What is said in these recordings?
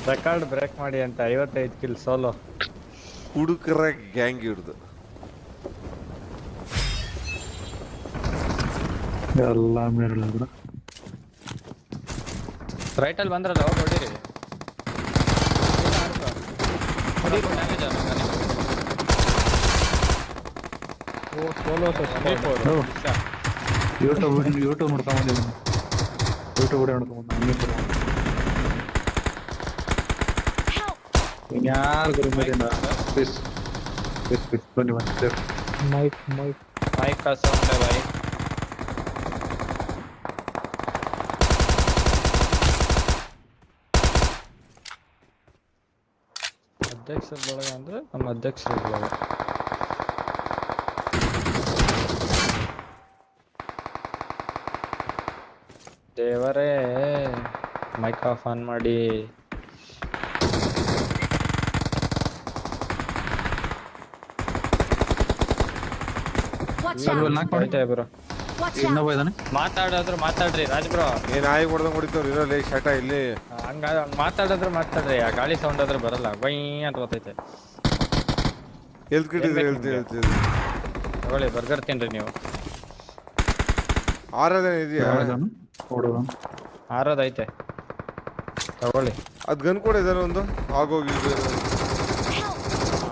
Record break ಮಾಡಿ ಅಂತ 55 kill solo ಹುಡುಕರ gang ಹಿಡ್ದು ಎಲ್ಲ ಮೇರಲ್ಲ ರೈಟ್ ಅಲ್ಲಿ ಬಂದ್ರಲ್ಲ ಹೋಗಿ ಹೊಡೀರಿ ಓ ಸೋಲೋ ಯೂಟ್ಯೂಬ್ ನೋಡ್ಕೊಂಬಂದಿದ್ದೀನಿ ಯೂಟ್ಯೂಬ್ ವಿಡಿಯೋ ನೋಡ್ಕೊಂಬಂದ ಯಾರು ಗುರು ಮೇಲಿಂದ ಪ್ಲೀಸ್ ಪ್ಲೀಸ್ ಪ್ಲೀಸ್ ಬನ್ನಿ ಬನ್ನಿ माइक का साउंड है भाई ಅಧ್ಯಕ್ಷರ ಬಳಗ ಅಂದ್ರೆ ನಮ್ಮ ಅಧ್ಯಕ್ಷರ ಬಳಗ ದೇವರೇ ಮೈಕ್ ಆಫ್ ಆನ್ ಮಾಡಿ ಬ್ರೋ ಮಾತಾಡೋದ್ರು ಮಾತಾಡ್ರಿ ರಾಜ್ ಬ್ರೋ ಏನ್ ಆಯಿ ಹೊಡೆದಂಗ್ ಹೊಡಿತವ್ರು ಇರೋ ಶಟ ಇಲ್ಲಿ ಹಂಗ ಮಾತಾಡೋದ್ರು ಮಾತಾಡ್ರಿ ಆ ಗಾಳಿ ಸೌಂಡ್ ಆದ್ರೆ ಬರಲ್ಲ ಬೈ ಅಂತ ಗೊತ್ತೈತೆ ಹೇಳ್ತಿದ್ರಿ ತಗೊಳ್ಳಿ ಬರ್ಗರ್ ತಿನ್ರಿ ನೀವು ಆರದೇ ಇದೆಯಾ ಆರೋದೈತೆ ತಗೊಳ್ಳಿ ಅದ್ ಗನ್ ಕೂಡ ಇದಾರೆ ಒಂದು ಆಗೋಗಿ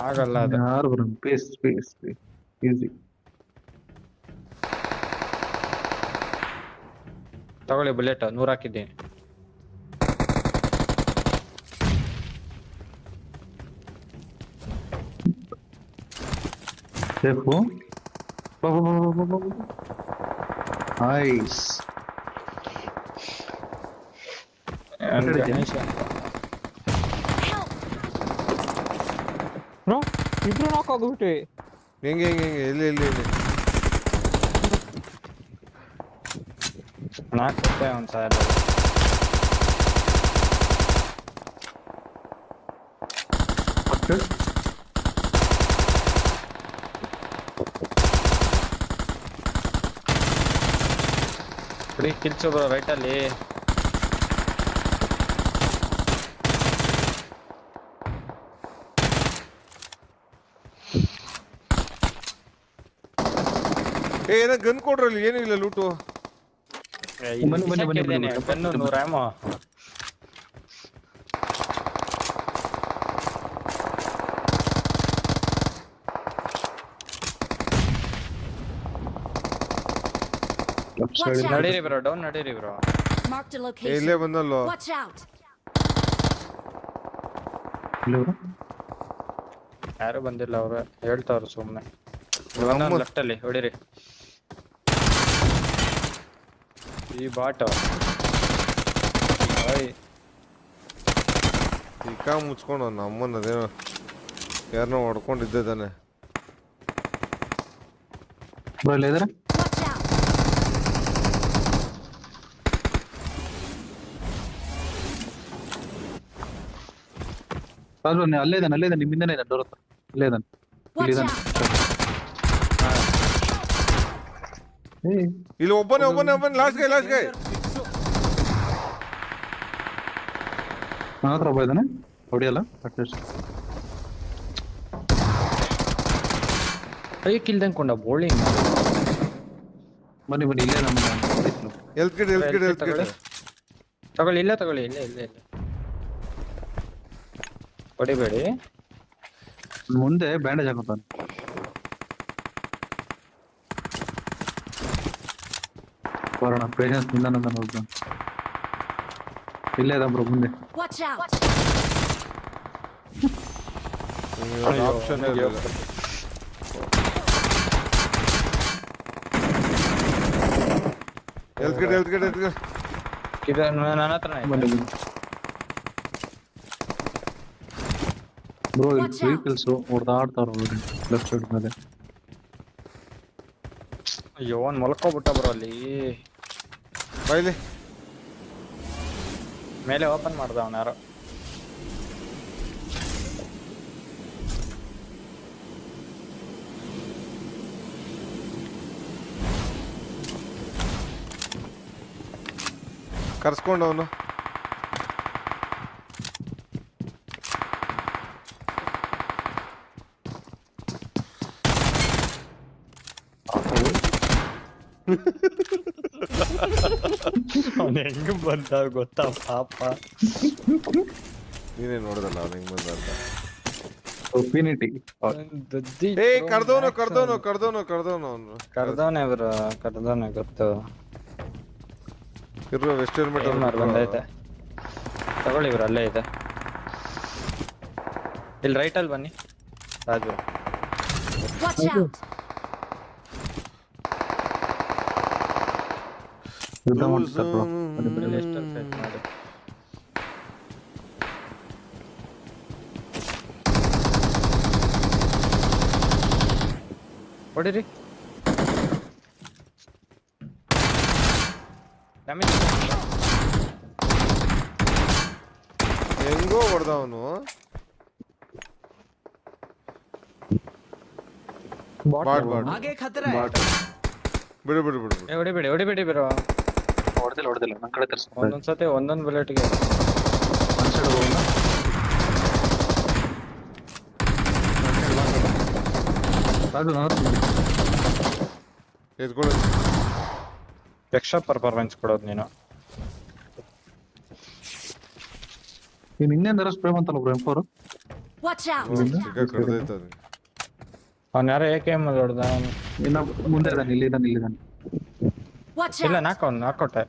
ಆಗಲ್ಲ ಅದು ಯಾರು ಬರೋಣ ಪೇಸ್ ಪೇಸ್ ಈಸಿ ತಗೊಳ್ಳಿ ಬುಲೆಟ್ 100 ಹಾಕಿದ್ದೀನಿ ಸೇಫು ನೈಸ್ ಬ್ರೋ ಇಬ್ರು ನಾಕ್ ಆಗೋಗ್ಬಿಟ್ವಿ ಹೆಂಗೆ ಇಲ್ಲಿ ನಾಕ್ ಒಂದು ಸಾಲ ಬಿಡಿ ಕಿಲ್ಸು ಬ್ರೋ ರೈಟ್ ಅಲ್ಲಿ ಏನ ಗನ್ ಕೊಡ್ರಲ್ಲಿ ಏನೂ ಇಲ್ಲ ಲೂಟು ಗನ್ನು 100 ಆಮೋ ನಡೀರಿ ಬ್ರೋ ಡೌನ್ ನಡೀರಿ ಬ್ರೋ ಇಲ್ಲೇ ಬಂದಲ್ಲೋ ಯಾರು ಬಂದಿಲ್ಲ ಅವ್ರು ಹೇಳ್ತಾವ್ರು ಸುಮ್ನೆ ಲೆಫ್ಟ್ ಅಲ್ಲಿ ಹೊಡಿರಿ ಈ ಬಾಟ್ ಈಗ ಮುಚ್ಕೊಂಡು ನಮ್ಮನ್ನ ಅದೇನೋ ಯಾರನ್ನೋ ಹೊಡ್ಕೊಂಡಿದ್ದೆ ತಾನೆ ಅಲ್ಲೇ ಇದ್ದಾನೆ ನಿಮ್ಮಿಂದನೇ ಇದ್ದಾನೆ ಡೋರ್ ಹತ್ರ ಅಲ್ಲೇ ಇದ್ದಾನೆ ಇಲ್ಲಿ ಒಬ್ಬನೇ ಲಾಸ್ಟ್ ಗೈ ನನ್ನ ಹತ್ರ ಒಬ್ಬ ಇದ್ದಾನೆ ಹೊಡಿಯಲ್ಲ ಕೈ ಕಿಲ್ದಂಕೊಂಡ ಬೌಲಿಂಗ್ ಬನ್ನಿ ಇಲ್ಲೇ ನಮ್ಮ ಹೆಲ್ತ್ ಕಿಟ್ ತಗೊಳ್ಳಿ ಇಲ್ಲ ಹೊಡಿಬೇಡಿ ಮುಂದೆ ಬ್ಯಾಂಡೇಜ್ ಹಾಕೋತಾನೆ ಬರೋಣ ಪೇಷನ್ಸ್ ನಿಂದ ನೋಡ್ತಾನೆ ಇಲ್ಲೇ ಬ್ರೋ ಮುಂದೆ ಆಪ್ಷನ್ ಹೆಲ್ತ್ ಕಿಟ್ ನನ್ನ ಹತ್ರ ಬ್ರೋ ವೆಹಿಕಲ್ಸ್ ಹೊಡೆದಾಡ್ತಾರ ಲೆಫ್ಟ್ ಸೈಡ್ ಮೇಲೆ ಅಯ್ಯೋ ಅವ್ನು ಮಲ್ಕೋಬಿಟ್ಟ ಬ್ರೋ ಅಲ್ಲಿ ಬೈಲಿ ಮೇಲೆ ಓಪನ್ ಮಾಡ್ದ ಅವನು ಯಾರೋ ಕರ್ಸ್ಕೊಂಡು ಅವನು ಅವ್ನು ಹೆಂಗ್ ಬಂದ ಗೊತ್ತಾ ಪಾಪ. ನೀನೇ ನೋಡದಲ್ಲ ಅವ್ನು ಹೆಂಗ್ ಬಂದ ಅಂತ. ಒಪಿನಿಟಿ ಏ ಕರ್ದವನು ಅವ್ನು. ಕರ್ದವನೆ ಬ್ರೋ, ಕರ್ದವನೆ ಗೊತ್ತು. ಇರೋ ವೆಸ್ಟ್ ಹೆಲ್ಮೆಟ್ ಬಂದೈತೆ, ತಗೊಳ್ಳಿ ಬ್ರೋ, ಅಲ್ಲೇ ಇದೆ. ಇಲ್ಲಿ ರೈಟ್ ಅಲ್ಲಿ ಬನ್ನಿ ರಾಜು. Watch out! ಯುದ್ಧ ಮಾಡ್ತಾರೆ ಬ್ರೋ. ಇಲ್ಲಿ ಎಷ್ಟು ಫೈಟ್ ಮಾಡಿ. ಹೊಡಿರಿ. ಡ್ಯಾಮೇಜ್ ಹೆಂಗೋ ಹೊಡೆದ ಅವನು. ಬಾಟ್ आगे खतरा है. ಬಿಡು ಹೊಡಿಬೇಡಿ ಬ್ರೋ. ಹೊಡೆದಿಲ್ಲ ನನ್ನ ಕಡೆ ತರ್ಸ್ಕೊಂಡು ಒಂದೊಂದ್ಸತಿ ಒಂದೊಂದು ಬುಲೆಟ್ಗೆ ಒಂದ್ ಸೈಡ್ ಹೋಗೋಣ. ರಾಜು ಎತ್ಕೊಳ್ಳಿ. ಎಕ್ಸ್ಟ್ರಾ ಪರ್ಫಾರ್ಮೆನ್ಸ್ ಕೊಡೋದು ನೀನು. ನೀನ್ ಇನ್ನೇನಾರ ಸ್ಪ್ರೇ ಅಂತಲ್ಲ ಬ್ರೋ M4. Watch out! ಚಿಕ್ಕ ಕಡ್ದೈತೆ ಅದು. ಅವ್ನು ಯಾರೋ AKM ಅಲ್ಲಿ ಹೊಡ್ದ. ಇನ್ನ ಮುಂದೆ ಇದ್ದಾನೆ, ಇಲ್ಲಿದ್ದಾನೆ. Watch ಇಲ್ಲ, out! ನಾಕೌಟೆ.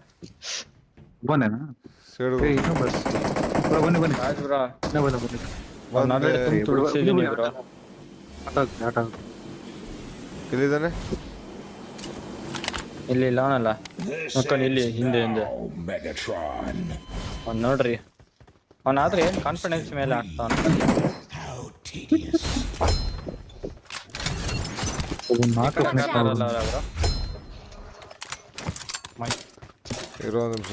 ಬನ್ನೇನಾ? ಸೇಡು ಏ ಇನ್ನೂ ಬಸ್ ಬ್ರೋ, ಬನ್ನಿ ರಾಜ್ ಬ್ರೋ, ಇನ್ನೂ ಬನ್ನಿ. ಅವ್ನು ಆಲ್ರೆಡಿ ತುಂಬ ತುಳಿಸಿದೀನಿ ಬ್ರೋ. ಆಟ ಎಲ್ಲಿದ್ದಾನೆ? ಇಲ್ಲಿ ಇಲ್ಲ ಅವನಲ್ಲ, ನೋಡ್ಕೊಂಡು ಇಲ್ಲಿ ಹಿಂದೆ ಅವ್ನು ನೋಡ್ರಿ. ಅವನಾದ್ರೆ ಏನ್ ಕಾನ್ಫಿಡೆನ್ಸ್ ಮೇಲೆ ಆಗ್ತಾವ. ಇರೋ ಒಂದು ನಿಮಿಷ.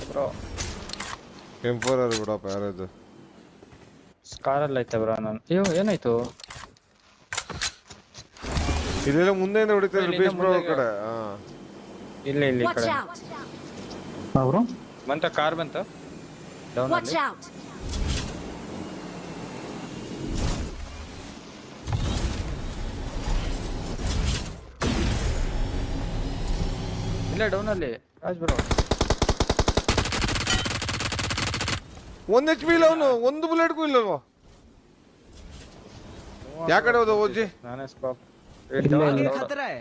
ಬ್ರೋ M4 ಅದು ಬಿಡಪ್ಪ, ಯಾರದು ಕಾರಲ್ಲಿ ಐತೆ ಬ್ರೋ. ನಾನು ಅಯ್ಯೋ ಏನಾಯ್ತು? ಇಲ್ಲೆಲ್ಲ ಮುಂದೆಯಿಂದ ಹೊಡಿತಾರೆ ಇಲ್ಲಿಂದ ಬೇಸ್ ಬ್ರೋ ಮುಂದೆಗೆ. ಕಡೆ. ಇಲ್ಲಿ ಈ Watch ಕಡೆ out! ಬ್ರೋ. ಬಂತ, ಕಾರ್ ಬಂತು ಡೌನ್ Watch ಅಲ್ಲಿ. out! ಇಲ್ಲ ಡೌನ್ ಅಲ್ಲಿ ರಾಜ್ ಬ್ರೋ. ಒಂದ್ HP ಇಲ್ಲ ಅವನು, ಒಂದು ಬುಲೆಟ್ಗೂ ಇಲ್ಲಲ್ವಾ? ಯಾ ಕಡೆ ಹೋದ ಓಜಿ? ನಾನೇ ಸ್ಕಾಪ್. आगे खतरा है.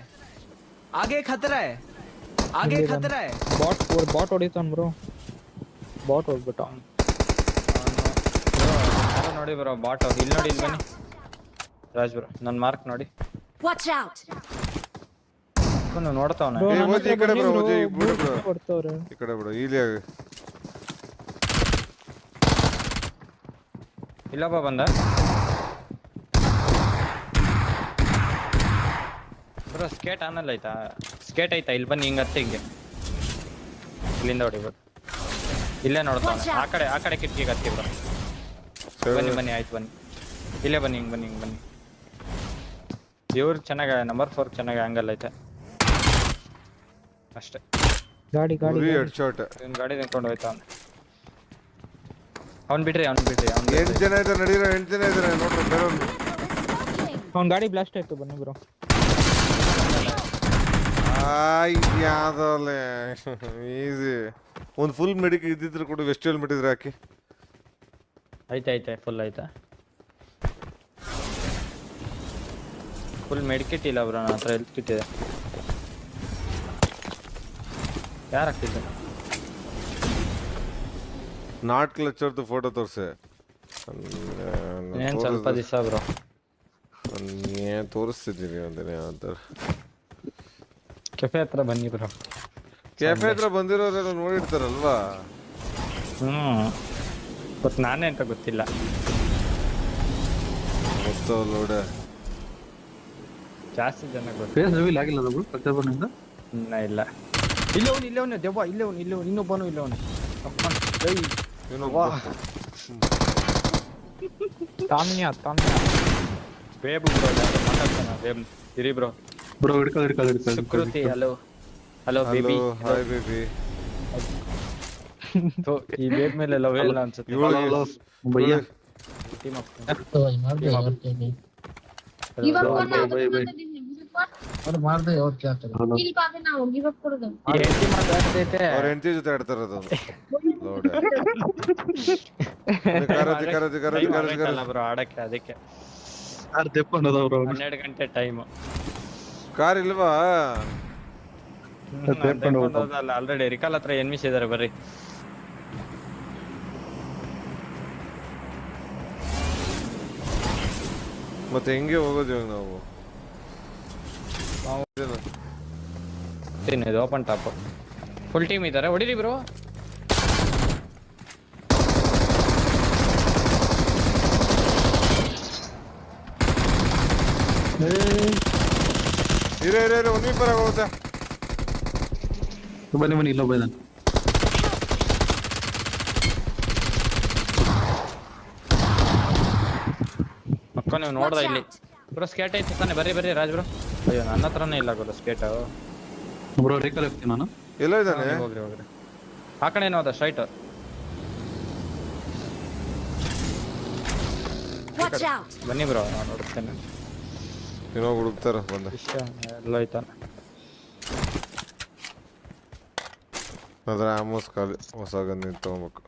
आगे खतरा है. आगे खतरा है. ಬಾಟ್ ಹೊಡಿತಾನ ಬ್ರೋ. ಬಾಟ್ ಹೊಡ್ಬಿಟ್ಟ. ನೋಡಿ ಬ್ರೋ, ಬಾಟ್ ಅವ್ರು ಇಲ್ಲಿ ನೋಡಿ, ಇಲ್ಲಿ ಬನ್ನಿ ರಾಜ್ ಬ್ರೋ, ನನ್ನ ಮಾರ್ಕ್ ನೋಡಿ. Watch out! ನೋಡ್ತಾವನ. ಏ ಓಜಿ ಈ ಕಡೆ ಬರೋ, ಓಜಿ ಬಿಡು ಬ್ರೋ, ಕೊಡ್ತವ್ರೆ. ಈ ಕಡೆ ಬಿಡು. ಇಲ್ಲಿ ಇಲ್ಲಪ್ಪ ಬಂದ ಬ್ರೋ. ಸ್ಕೇಟ್ ಆನಲ್ಲ ಆಯ್ತಾ? ಸ್ಕೇಟ್ ಆಯ್ತಾ? ಇಲ್ಲಿ ಬನ್ನಿ, ಹಿಂಗೆ ಹಿಂಗೆ ಇಲ್ಲಿಂದ ಹೊಡಿಬೋದು. ಇಲ್ಲೇ ನೋಡ್ತಾವನ. ಆ ಕಡೆ ಕಿಟಕಿಗೆ ಹತ್ತಿ ಬ್ರೋ. ಬನ್ನಿ ಆಯ್ತು, ಬನ್ನಿ ಇಲ್ಲೇ ಬನ್ನಿ, ಹಿಂಗೆ ಬನ್ನಿ. ಇವ್ರು ಚೆನ್ನಾಗಿ ನಂಬರ್ 4 ಚೆನ್ನಾಗಿ ಆಂಗಲ್ ಐತೆ ಅಷ್ಟೇ. ಗಾಡಿ ಹೆಡ್ ಶಾಟ್. ಇವ್ನ ಗಾಡಿ ನಿಂತ್ಕೊಂಡು ಹೋಯ್ತಾ ಅವ್ನು ಬಿಡ್ರಿ. 8 ಜನ ಇದ್ದಾರೆ, ನಡೀರ 8 ಜನ ಇದ್ದಾರೆ ನೋಡ್ರಿ. ಬೇರೆ ಅವ್ನ ಗಾಡಿ ಬ್ಲಾಸ್ಟ್ ಆಯ್ತು, ಬನ್ನಿ ಬ್ರೋ. ಯಾವ್ದಲ್ಲೇ ಈಸಿ. ಒಂದು ಫುಲ್ ಮೆಡಿಕ್ ಇದ್ದಿದ್ರೆ ಕೊಡು, ವೆಸ್ಟ್ ಹೆಲ್ಮೆಟ್ ಇದ್ರೆ ಹಾಕಿ. ಐತೆ ಫುಲ್ ಐತೆ. ಫುಲ್ ಮೆಡಿಕಿಟ್ ಇಲ್ಲ ಬ್ರೋ, ನನ್ನ ಹತ್ರ ಹೆಲ್ತ್ ಕಿಟ್ ಇದೆ. ಯಾರು ಹಾಕ್ತಿದ್ದೆ? ನಾಟ್ ಕ್ಲಚರ್ದು ಫೋಟೋ ತೋರಿಸೆ. ಏನ್ ಸ್ವಲ್ಪ ದಿವಸ ಬ್ರೋ ತೋರಿಸ್ತಿದ್ದೀನಿ ಒಂದಿನ ಅಂತ. ಕೆಫೆ ಹತ್ರ ಬನ್ನಿ ಬ್ರೋ. ಕೆಫೆ ಹತ್ರ ಬಂದಿರೋರೆಲ್ಲ ನೋಡಿರ್ತಾರಲ್ವಾ? ಬಟ್ ನಾನೇ ಅಂತ ಗೊತ್ತಿಲ್ಲ. ಗೊತ್ತವಲ್ಲ ಜಾಸ್ತಿ ಜನ ಗೊತ್ತು. ಫೇಸ್ ರಿವೀಲ್ ಆಗಿಲ್ಲ ಅದು ಪ್ರತಿಯೊಬ್ಬನಿಂದ. ಇಲ್ಲ ಇಲ್ಲವನು ದೆವ್ವ, ಇಲ್ಲವನು ಇನ್ನೊಬ್ಬನು ಇಲ್ಲವನು. ತಾಮ್ಯ ವೇಬ್ ಬ್ರೋ, ಮಾತಾಡ್ತಾನ ವೇಬ್. ಇರಿ ಬ್ರೋ. ಬ್ರೋ ಹಿಡ್ಕೊಳ್ಳಿ. Sukruti, hello baby. Hi baby. ಈ ಬೇಬ್ ಮೇಲೆ ಲವ್ ಇಲ್ಲ ಅನ್ಸುತ್ತೆ. ಭಯ್ಯ गिव अप भाई, करना भाई, भाई। गिव अप और मार दे और क्या करे ಹಲೋ किल पाते ना गिव अप कर दो ಈ ಹೆಂಡತಿ ಮಾತಾಡ್ತೈತೆ ಅವ್ರ ಹೆಂಡತಿ ಜೊತೆ ಆಡ್ತಾರದು ಲೋಡ್ ಕರದಿ ಬ್ರೋ ಆಡಕ್ಕೆ ಅದಕ್ಕೆ ಯಾರು ತೆಪ್ಕೊಂಡದವ್ರು 12 ಗಂಟೆ ಟೈಮ್ ಕಾರ್ ಇಲ್ವಾ? ಆಲ್ರೆಡಿ ರಿಕಾಲ್ ಹತ್ರ ಎನ್ಮಿಸ್ ಇದಾರೆ ಬರ್ರಿ. ಮತ್ತೆ ಹೆಂಗೆ ಹೋಗೋದು ಇವಾಗ ನಾವು? ಇದು ಓಪನ್ ಟಾಪ್ ಫುಲ್ ಟೀಮ್ ಇದಾರೆ, ಹೊಡಿರಿ ಬ್ರೋ. ಇರೋ ಒಂದು ಮೀಪರ್ ಆಗೋಗುತ್ತೆ. ಬನ್ನಿ ಬನ್ನಿ ಇಲ್ಲೊಬ್ಬ ಇದ್ದಾನೆ. ಅಕ್ಕ ನೀವು ನೋಡ್ದ ಇಲ್ಲಿ ಬ್ರೋ ಸ್ಕೇಟ್ ಐತಿ ತಾನೆ, ಬರ್ರಿ ರಾಜ್ ಬ್ರೋ. ಅಯ್ಯೋ ನನ್ನ ಹತ್ರನೇ ಇಲ್ಲ ಗುರು ಸ್ಕೇಟ್. ಬ್ರೋ ರೇಕಲ್ ಹೋಗ್ತೀನಿ ನಾನು. ಎಲ್ಲೋ ಇದ್ದಾನೆ? ಹೋಗ್ರಿ ಆ ಕಡೆ ಏನೋ ಅದ ಸ್ಟ್ರೈಟ್. Watch out! ಬನ್ನಿ ಬ್ರೋ ನಾನು ನೋಡುತ್ತೇನೆ. ಏನೋ ಹುಡುಕ್ತಾರ ಬಂದ. ಎಲ್ಲ ಐತಾನ ಅದ್ರ ಆಮೋಸ್ ಖಾಲಿ, ಹೊಸ ಗನ್ ತಗೋಬೇಕು.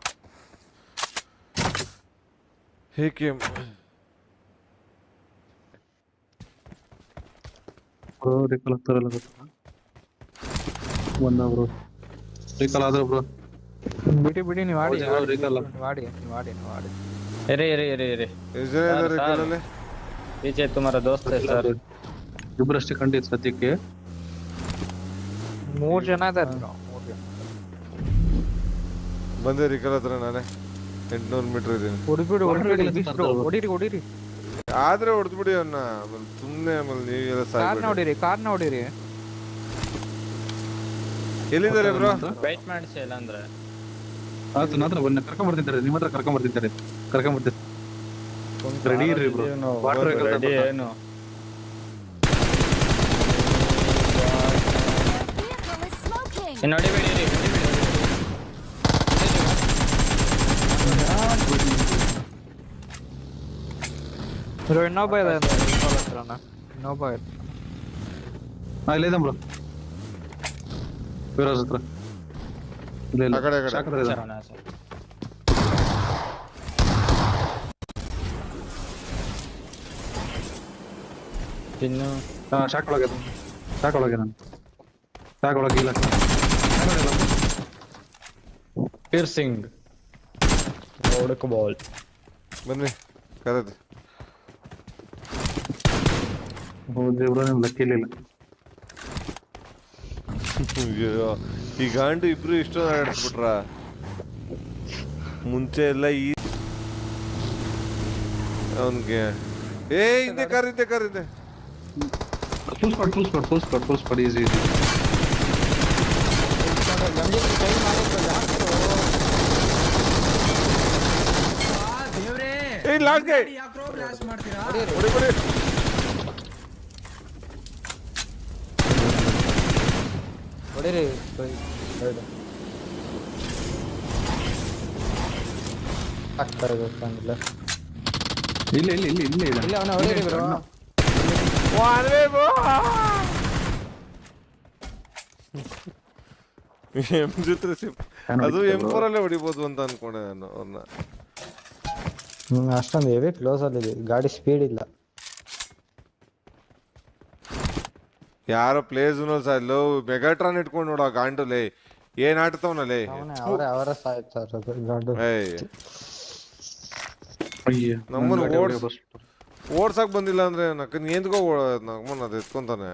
ಹೇಗೆ ಬ್ರೋ ರೇಕಲ್ ಆಗ್ತಾರಲ್ಲ ಗೊತ್ತಾ? ಬಂದ ಬ್ರೋ ರೇಕಲ್ ಆದ್ರೆ ಬ್ರೋ ಬಿಡಿ ನೀವು ಆಡಿ ಹೌದು, ರೇಕಲ್ ನೀವು ಆಡಿ ಇರಿ ಎಷ್ಟು ಜನ ಇದ್ದಾರೆ ಕಲ್ಲಲ್ಲಿ? ಪೀಚೆ ತುಮಾರ ದೋಸ್ತ है ಸರ್. ಇಬ್ಬರಷ್ಟೇ ಖಂಡಿತ ಸದ್ಯಕ್ಕೆ. 3 ಜನ ಇದ್ದಾರೆ. ಬಂದೆ ರಿಕಲ್ ಹತ್ರ ನಾನೇ 800 ಮೀಟರ್ ಇದ್ದೀನಿ. ಹೊಡಿರಿ ಆದ್ರೆ ಹೊಡೆದ್ಬಿಡಿ ಅವನ್ನ. ಆಮೇಲೆ ಸುಮ್ಮನೆ ಆಮೇಲೆ ನೀವೆಲ್ಲ ಸಾಯ್ಬೇಡಿ. ಕಾರ್ನ ಹೊಡಿರಿ. ಎಲ್ಲಿದ್ದಾರೆ ಬ್ರೋ? ವೆಯ್ಟ್ ಮಾಡಿಸಿ ಇಲ್ಲ ಅಂದ್ರೆ ಆಯ್ತು ನನ್ನ ಹತ್ರ ಬನ್ನಿ, ಕರ್ಕೊಂಡ್ಬರ್ತಿದ್ದಾರೆ. ನಿಮ್ಮ ಹತ್ರ ಕರ್ಕೊಂಡ್ಬರ್ತಿದ್ದಾರೆ. ರೆಡಿ ಇರ್ರಿ ಬ್ರೋ. ವಾಟರ್ ರೆಡಿ ಏನು Vehicle is smoking! ಇನ್ನು ಹೊಡಿಬೇಡಿ. ಇನ್ನೊಬ್ಬ ಇದೆ ಇನ್ನೊಬ್ಬ ಇದೆ. ಇಲ್ಲ ಇದೆ ಬ್ರೋ ಫಿರೋಜ್ ಹತ್ರ. ಇಲ್ಲ ಆ ಕಡೆ, ಆ ಕಡೆ. ಶಾಕ್ ಹತ್ರ ಇದೆ. ಇನ್ನು ಶಾಕ್ ಒಳಗೆ ನಾನು ಶಾಕ್ ಒಳಗೆ ಇಲ್ಲ. ಪಿರ್ಸಿಂಗ್ ಹೊಡಕ ಬಾಲ್. ಬನ್ನಿ ಕರೆದು. ಹೌದು ಬ್ರೋ ನಿಮ್ಗೆ ಲಕ್ಕಿಲಿಲ್ಲ. ಈ ಗಾಂಡು ಇಬ್ರು ಇಷ್ಟೊಂದು ಆಡಿಸ್ಬಿಟ್ರ. ಮುಂಚೆ ಎಲ್ಲ ಈ ಅವನ್ಗೆ ಹಿಂದೆ ಕರಿದ್ದೆ. Full spot easy. Last guy ಯಾಕ್ರೋ ಬ್ಲಾಸ್ಟ್ ಮಾಡ್ತೀರಾ? ಹೊಡಿ. ಹೊಡಿರಿ ಆಗ್ತಾರೆ ಗೊತ್ತಾಗಿಲ್ಲ. ಇಲ್ಲ ಇಲ್ಲ ಅವನ ಹೊಡಿರಿ ಬ್ರೋ. ಅದು M4 ಅಲ್ಲೇ ಹೊಡಿಬೋದು ಅಂತ ಅನ್ಕೊಂಡೆ ನಾನು ಅವ್ರನ್ನ. ಅಷ್ಟೊಂದು ಹೆವಿ ಕ್ಲೋಸ್ ಅಲ್ಲಿ ಗಾಡಿ ಸ್ಪೀಡ್ ಇಲ್ಲ. ಯಾರೋ ಪ್ಲೇಸ್ ಸಾಯ್ಲು ಮೆಗಾಟ್ರಾನ್ ಇಟ್ಕೊಂಡು ನೋಡ ಗಾಂಡುಲೇ ಏನ್ ಆಡ್ತಾವನಲ್ಲೇ. ಅವರ ಸಾಯ್ತಾರ ಗಾಡಿ. ನಮ್ಮನ್ನ ಓಡ್ಸಕ್ ಬಂದಿಲ್ಲ ಅಂದ್ರೆ ನಕ್ಕನ್ ಏನ್ಕೋ ನಮ್ಮನ್ನ ಅದು ಎತ್ಕೊಂತಾನೆ.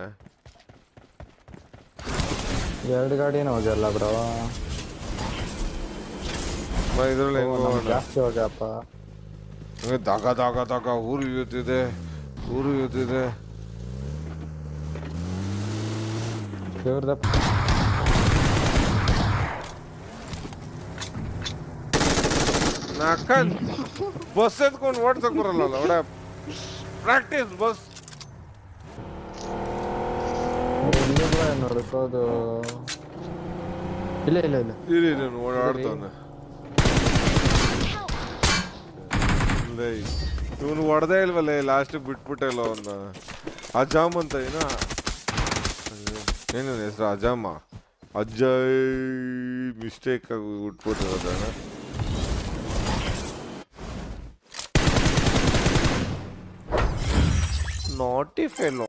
2 ಗಾಡಿನ ಹೋಗ್ಯಲ್ಲ ಬ್ರೋ. ಇದ್ರಲ್ಲಿ ಜಾಸ್ತಿ ಹೋಗ್ಯಪ್ಪ. ದಾಗ ಊರು ಇಯುತ್ತಿದೆ. ಇವ್ರದ ನಕ್ಕನ್ ಬಸ್ ಎತ್ಕೊಂಡು ಓಡ್ಸಕ್ ಬರಲ್ಲ ಒಡ ಪ್ರಾಕ್ಟೀಸ್ ಬಸ್. ನೋಡ್ಕೋದು ಇಲ್ಲ ಓಡಾಡ್ತಾನೆ. ಇವನು ಹೊಡೆದೇ ಇಲ್ವಲ್ಲ ಲಾಸ್ಟ್ ಬಿಟ್ಬಿಟ್ಟಲ್ಲ ಒಂದು ಅಜಾಮ್ ಅಂತ ಏನೋ ಏನು ಹೆಸರು ಅಜಾಮ ಅಜ್ಜಯ್ ಮಿಸ್ಟೇಕ್ ಆಗಿ ಬಿಟ್ಬಿಟ್ಟಿರೋದ ನಾಟಿ ಫೇಲ್